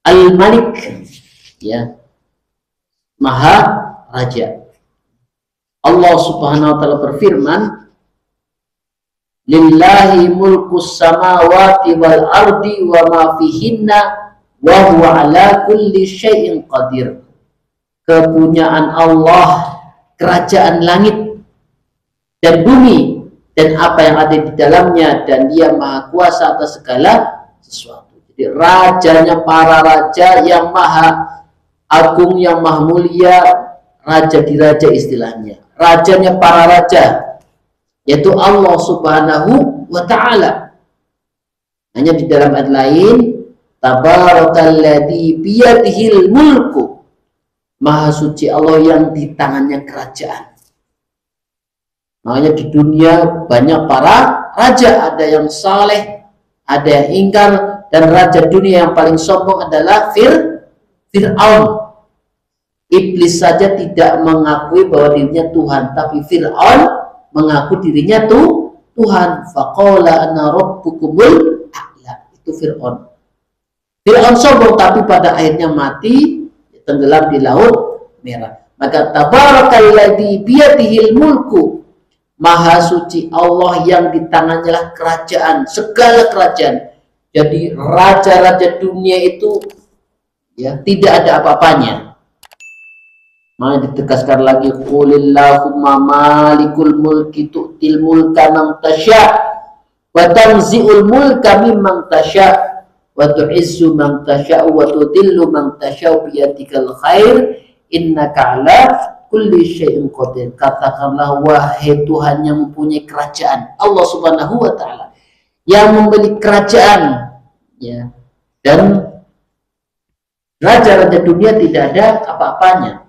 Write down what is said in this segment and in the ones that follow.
Al-Malik, ya, Maha Raja. Allah Subhanahu wa taala berfirman, lillahi mulkus samawati wal ardi wa ma fihinna wa huwa ala kulli syai'in qadir. Kepunyaan Allah kerajaan langit dan bumi dan apa yang ada di dalamnya, dan Dia maha kuasa atas segala sesuatu. Jadi rajanya para raja, yang maha agung, yang maha mulia, raja di raja istilahnya. Rajanya para raja, yaitu Allah Subhanahu wa ta'ala. Hanya di dalam ayat lain, tabarakalladzi biyadihil mulku, maha suci Allah yang di tangannya kerajaan. Makanya di dunia banyak para raja, ada yang saleh, ada yang ingkar, dan raja dunia yang paling sombong adalah Fir'aun. Iblis saja tidak mengakui bahwa dirinya Tuhan, tapi Fir'aun mengaku dirinya Tuhan. Faqala ana rabbukumul a'la. Itu Fir'aun. Fir'aun sombong, tapi pada akhirnya mati, tenggelam di laut merah. Maka tabarakalladzi biyadihil mulku, maha suci Allah yang di tangannya lah kerajaan, segala kerajaan. Jadi raja-raja dunia itu ya tidak ada apa-apanya. Maka ditegaskan lagi, qulillahumma malikul mulki tu'til mulka man tasya wa tanzi'ul mulka mimman tasya wa tu'izzu man tasya wa tudillu man tasya biyadikal khair innaka ala kulli syai'in qadir. Katakanlah, wahai Tuhan yang mempunyai kerajaan, Allah Subhanahu wa ta'ala yang membeli kerajaan, ya, dan raja-raja dunia tidak ada apa-apanya.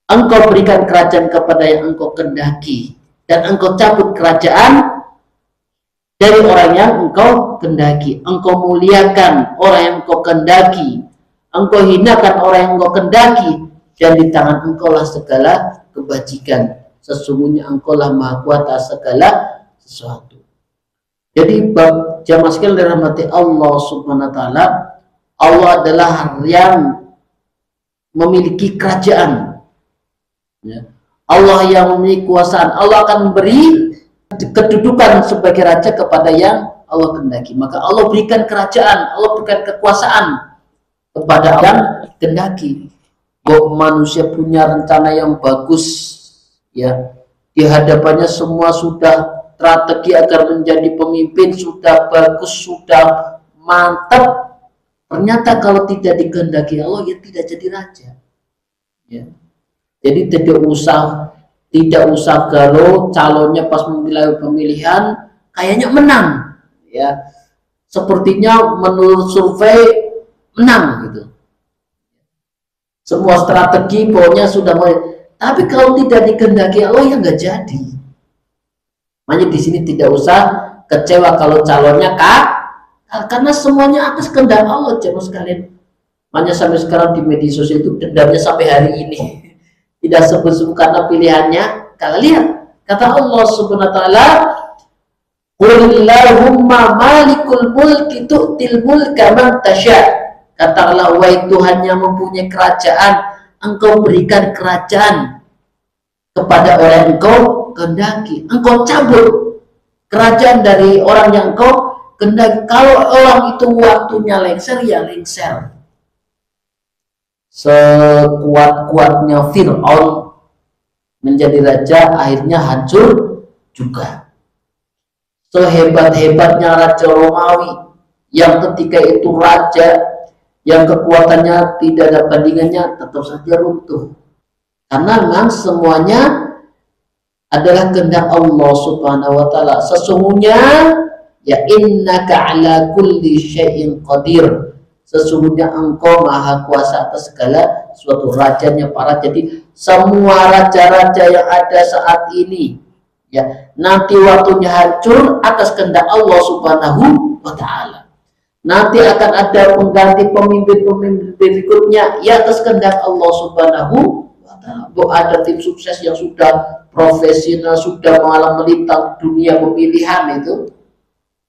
Engkau berikan kerajaan kepada yang engkau kehendaki, dan engkau cabut kerajaan dari orang yang engkau kehendaki. Engkau muliakan orang yang engkau kehendaki, engkau hinakan orang yang engkau kehendaki, dan di tangan engkau lah segala kebajikan. Sesungguhnya engkau lah maha kuasa segala sesuatu. Jadi jamaah sekalian dirahmati Allah Subhanahu wa ta'ala, Allah adalah yang memiliki kerajaan, ya. Allah yang memiliki kuasaan. Allah akan memberi kedudukan sebagai raja kepada yang Allah kehendaki. Maka Allah berikan kerajaan, Allah berikan kekuasaan kepada yang kehendaki. Bahwa manusia punya rencana yang bagus, ya, di hadapannya semua sudah strategi agar menjadi pemimpin sudah bagus, sudah mantap. Ternyata kalau tidak dikehendaki Allah, ya tidak jadi raja, ya. Jadi tidak usah kalau calonnya pas memilih pemilihan kayaknya menang, ya, sepertinya menurut survei menang gitu. Semua strategi pokoknya sudah mulai, tapi kalau tidak dikehendaki Allah, ya nggak jadi. Makanya di sini tidak usah kecewa kalau calonnya karena semuanya atas kehendak Allah, jemaah sekalian. Makanya sampai sekarang di media sosial itu dendamnya sampai hari ini tidak sebut-sebut karena pilihannya. Kalau lihat kata Allah Subhanahu wa ta'ala, qulillahumma malikul mulki tu'til mulka man tasya. Katakanlah, wahai Tuhan yang mempunyai kerajaan, engkau berikan kerajaan kepada orang yang engkau kehendaki. Engkau cabut kerajaan dari orang yang engkau kehendaki. Kalau orang itu waktunya lengser, ya lengser. Sekuat-kuatnya Fir'aun menjadi raja, akhirnya hancur juga. Sehebat-hebatnya Raja Romawi yang ketika itu raja yang kekuatannya tidak ada bandingannya, tetap saja runtuh. Karena memang semuanya adalah kehendak Allah Subhanahu wa ta'ala. Sesungguhnya ya innaka ala kulli syai'in qadir. Sesungguhnya engkau maha kuasa atas segala suatu. Rajanya para, jadi semua raja-raja yang ada saat ini, ya, nanti waktunya hancur atas kehendak Allah Subhanahu wa ta'ala. Nanti akan ada pengganti pemimpin-pemimpin berikutnya, ya, atas kehendak Allah Subhanahu wa ta'ala. Ada tim sukses yang sudah profesional, sudah mengalami melintang dunia pemilihan itu,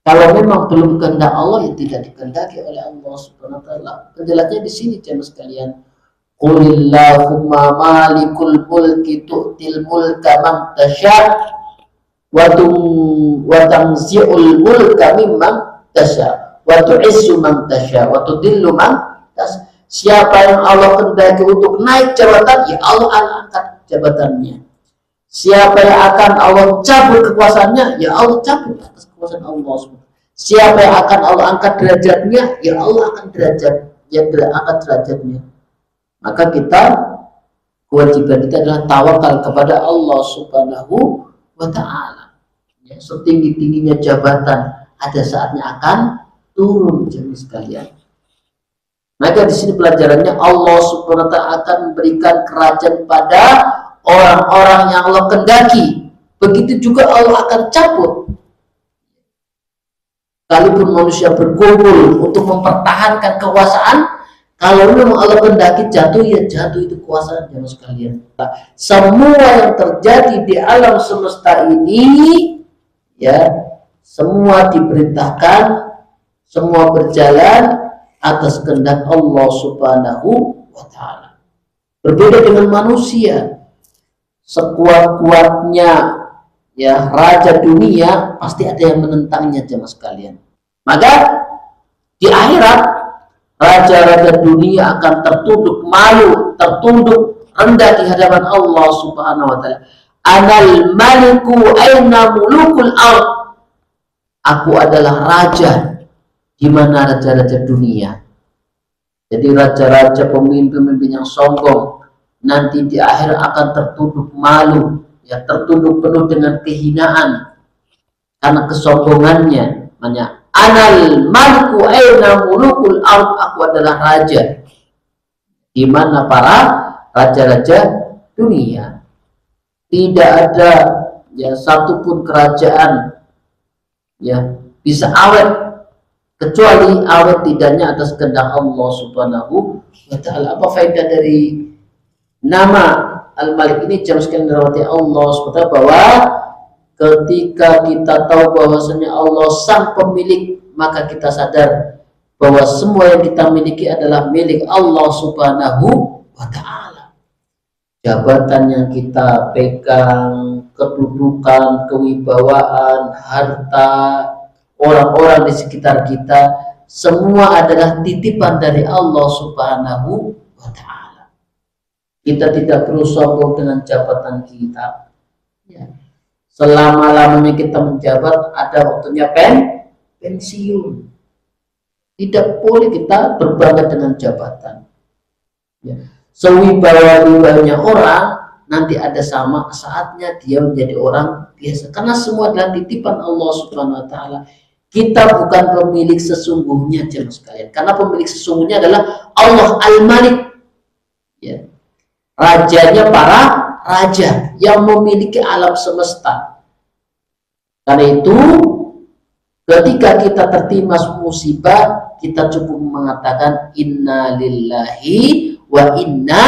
Kalau memang belum kehendak Allah, ya tidak dikehendaki oleh Allah Subhanahu wa taala. Penjelasnya di sini jemaah sekalian. Qulillahumma malikul mulki tu'til mulka man tasya wa tanzi'ul mulka mimman tasya wa tu'izzu man tasya wa tudillu man tasya. Siapa yang Allah kehendaki untuk naik jabatan, ya Allah akan angkat jabatannya. Siapa yang akan Allah cabut kekuasaannya, ya Allah cabut atas kekuasaan Allah. Siapa yang akan Allah angkat derajatnya, ya Allah akan angkat derajatnya. Maka kita, kewajiban kita adalah tawakal kepada Allah Subhanahu wa ta'ala. Ya, setinggi-tingginya jabatan, ada saatnya akan turun jemaah sekalian. Maka di sini pelajarannya, Allah Subhanahu wa ta'ala akan memberikan kerajaan pada orang-orang yang Allah kehendaki. Begitu juga Allah akan cabut. Kalaupun manusia berkumpul untuk mempertahankan kekuasaan, kalau memang Allah kehendaki jatuh, ya jatuh itu kekuasaan jemaah sekalian. Semua yang terjadi di alam semesta ini, ya, semua diperintahkan, semua berjalan atas kehendak Allah Subhanahu wa ta'ala. Berbeda dengan manusia, sekuat-kuatnya ya raja dunia, pasti ada yang menentangnya jemaah sekalian. Maka di akhirat raja-raja dunia akan tertunduk malu, tertunduk rendah di hadapan Allah Subhanahu wa ta'ala. Anal maliku aina mulukul ard. Aku adalah raja, di mana raja-raja dunia. Jadi raja-raja, pemimpin-pemimpin yang sombong nanti di akhir akan tertunduk malu, ya, tertunduk penuh dengan kehinaan karena kesombongannya. Makanya anal maliku aina mulukul ard, aku adalah raja, di mana para raja-raja dunia. Tidak ada ya satupun kerajaan ya bisa awet kecuali awet tidaknya atas kehendak Allah Subhanahu wa ta'ala. Apa faedah dari nama Al-Malik ini jemaah sekalian dirahmati Allah Subhanahu wa ta'ala, bahwa ketika kita tahu bahwasanya Allah sang pemilik, maka kita sadar bahwa semua yang kita miliki adalah milik Allah Subhanahu wa ta'ala. Jabatan yang kita pegang, kedudukan, kewibawaan, harta, orang-orang di sekitar kita, semua adalah titipan dari Allah Subhanahu wa ta'ala. Kita tidak perlu sombong dengan jabatan kita, ya. Selama-lamanya kita menjabat, ada waktunya pensiun. Tidak boleh kita berbangga dengan jabatan, ya. Sewibawa-wibawanya orang, nanti ada sama saatnya dia menjadi orang biasa, karena semua adalah titipan Allah Subhanahu wa ta'ala. Kita bukan pemilik sesungguhnya jemaah sekalian, karena pemilik sesungguhnya adalah Allah Al-Malik, ya. Rajanya para raja yang memiliki alam semesta. Karena itu ketika kita tertimpa musibah, kita cukup mengatakan inna lillahi wa inna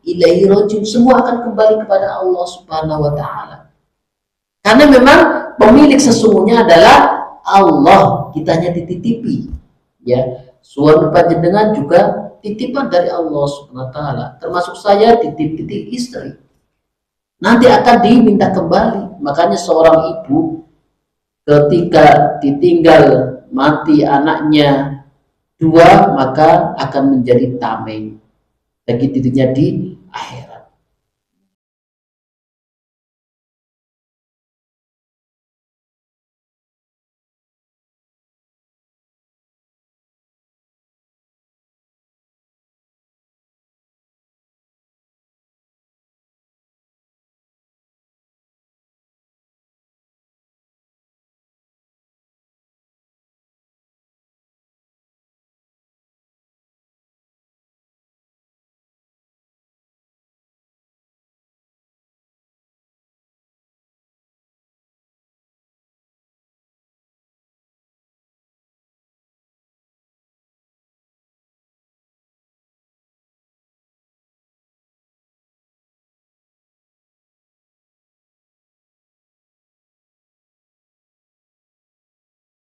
ilaihi rajiun. Semua akan kembali kepada Allah Subhanahu wa ta'ala, karena memang pemilik sesungguhnya adalah Allah. Kita hanya dititipi, ya. Suami panjenengan juga titipan dari Allah Subhanahu wa ta'ala, termasuk saya titip-titip istri, nanti akan diminta kembali. Makanya seorang ibu ketika ditinggal mati anaknya dua, maka akan menjadi tameng bagi dirinya di akhirat.